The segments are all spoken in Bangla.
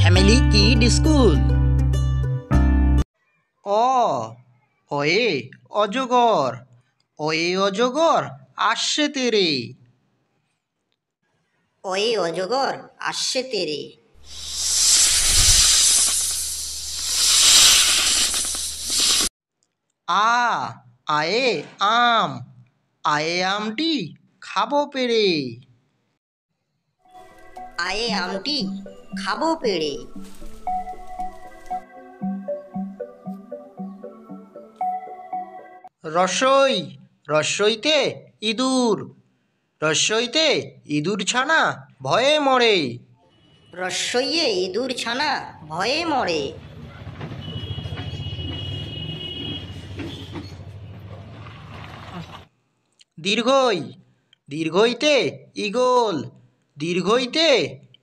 Family kid school. অয়ে অজগর, অয়ে অজগর আসছে তেরে। ওই অজগর আসছে তেরে। আয়ে আম, আয়ে আমটি খাবো পেরে। আয়ে আমটি খাবো পেড়ে। রসই, রসইতে ইঁদুর, রসইতে ইঁদুর ছানা ভয়ে মরে। রস্যইয়ে ইঁদুর ছানা ভয়ে মরে। দীর্ঘই, দীর্ঘইতে ঈগল, দীর্ঘইতে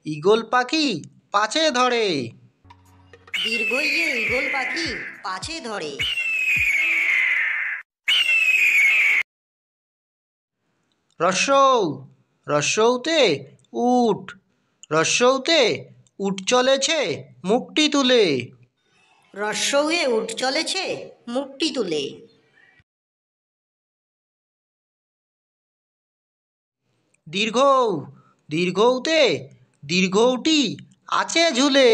ঈগল পাখি পাছে ধরে। দীর্ঘইয়ে ঈগল পাখি পাছে ধরে। রস্যৌ, রস্যৌতে উট, রস্যৌতে উট চলেছে মুখটি তুলে। রস্যউয়ে উঠ চলেছে মুখটি তুলে। দীর্ঘৌ, দীর্ঘৌতে দীর্ঘৌটি আছে ঝুলে।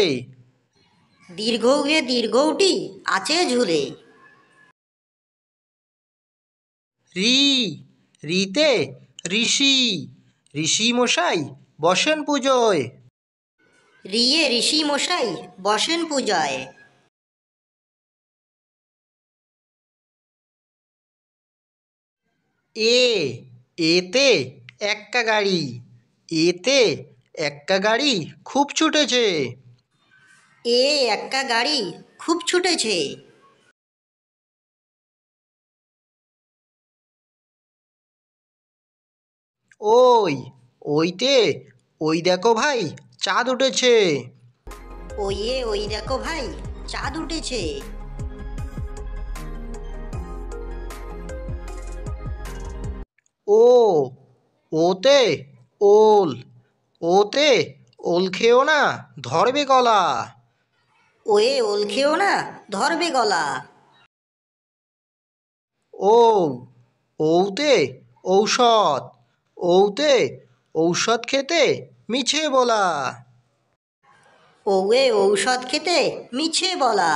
দীর্ঘউয়ে দীর্ঘউটি আছে ঝুলে। রি, রিতে ঋষি, ঋষি মশাই বসেন পুজোয়। রিয়ে ঋষি মশাই বসেন পূজায়। এ, এতে এক্কা গাড়ি, এতে এক্কা গাড়ি খুব ছুটেছে। এ এক্কা গাড়ি খুব ছুটেছে। ওই, ওইতে ওই দেখো ভাই চাঁদ উঠেছে। ওইয়ে ওই দেখো ভাই চাঁদ উঠেছে। ও, ওতে ওল, ওতে ওল খেও না ধরবে গলা। ওয়ে ওল খেও না ধরবে গলা। ও, ওতে ঔষধ, ওতে ঔষধ খেতে মিছে বলা। ওয়ে ঔষধ খেতে মিছে বলা।